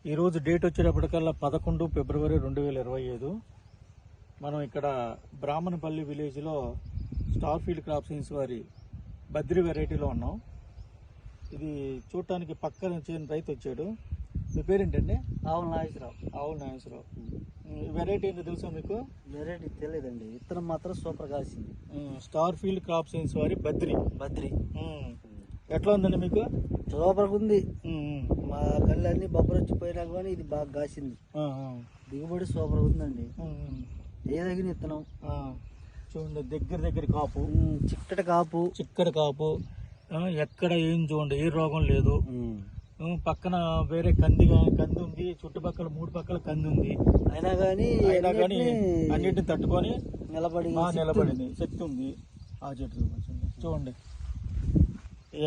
ఈరోజు డేట్ వచ్చేటప్పటికల్లా 11 ఫిబ్రవరి 2025. మనం ఇక్కడ బ్రాహ్మణపల్లి విలేజ్లో స్టార్ ఫీల్డ్ క్రాప్ సైన్స్ వారి బద్రి వెరైటీలో ఉన్నాం. ఇది చూడటానికి పక్కన చేను రైతు వచ్చాడు. మీ పేరేంటండి? ఆవుల నాగేశ్వరరావు. ఆవుల నాగేశ్వరరావు. వెరైటీ ఏంటో తెలుసా మీకు? వెరైటీ తెలియదండి, విత్తనం మాత్రం సూపర్ కాసింది. స్టార్ ఫీల్డ్ క్రాప్ సైన్స్ వారి బద్రి. ఎట్లా ఉందండి మీకు? సూపర్ ఉంది. మా కళ్ళన్నీ బొబ్బరొచ్చిపోయినా కానీ ఇది బాగా కాసింది. దిగుబడి సూపర్ ఉందండి. ఏదగిన విత్తనం చూడండి, దగ్గర కాపు, చిక్కటి కాపు, ఎక్కడ ఏం చూడండి, ఏ రోగం లేదు. పక్కన వేరే కంది ఉంది, చుట్టుపక్కల 3 పక్కల కంది ఉంది. అయినా కానీ అన్నిటిని తట్టుకొని నిలబడింది, శక్తి ఉంది. ఆ చెట్టు చూడండి,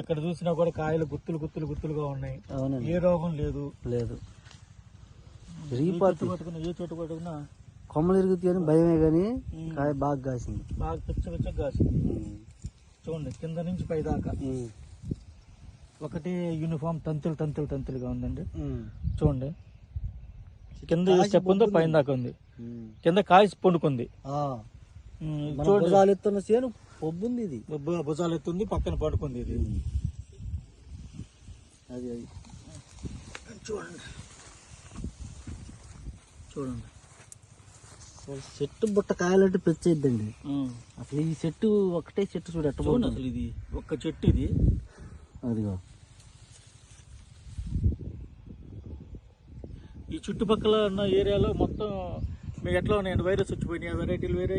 ఎక్కడ చూసినా కూడా కాయలు గుత్తులుగా ఉన్నాయి. ఏ రోగం లేదు. ఏ చెట్టు పట్టుకున్నా కొమ్మలు ఇరుగుతాయని భయమే కానీ కాయ బాగా కాసింది, బాగా పిచ్చ కాసింది. చూడండి, కింద నుంచి పై దాకా ఒకటి యూనిఫామ్ తంతులుగా ఉందండి. చూడండి, కింద స్టెప్ ఉందో పైన దాకా ఉంది, కింద కాయ పండుకుంది. భుజాలు ఎత్తున్న చేను పొబ్బుంది, ఇది భుజాలు ఎత్తుంది, పక్కన పడుకుంది. ఇది అది చూడండి చెట్టు బుట్ట కాయాలంటే పెంచేద్దండి. అసలు ఈ చెట్టు ఒకటే చెట్టు చూడు ఎట్ట చూడండి. అసలు ఇది ఒక్క చెట్టు, ఇది అదిగో. ఈ చుట్టుపక్కల ఉన్న ఏరియాలో మొత్తం మీకు ఎట్లా ఉన్నాయండి? వైరస్ వచ్చిపోయినాయి, వెరైటీలు వేరే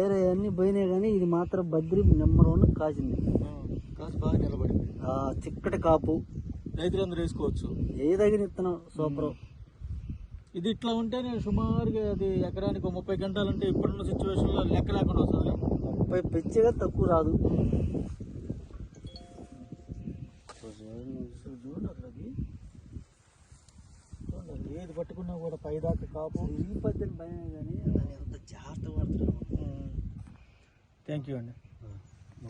ఏరియా అన్ని పోయినాయి కానీ ఇది మాత్రం బద్రి నెంబర్ 1 కాసింది. కాసు బాగా నిలబడింది. చిక్కటి కాపు, రైతులందరూ వేసుకోవచ్చు. ఏదగిన విత్తనం సూపర్. ఇది ఇట్లా ఉంటేనే సుమారుగా అది ఎకరానికి 30 గంటలు అంటే ఇప్పుడున్న సిచ్యువేషన్ లో లెక్క లేకుండా వస్తుంది. 30 పెంచేగా తక్కువ రాదు. ఏది పట్టుకున్నా కూడా పైదాకా కాపు. ఈ పద్దెని భయమే కానీ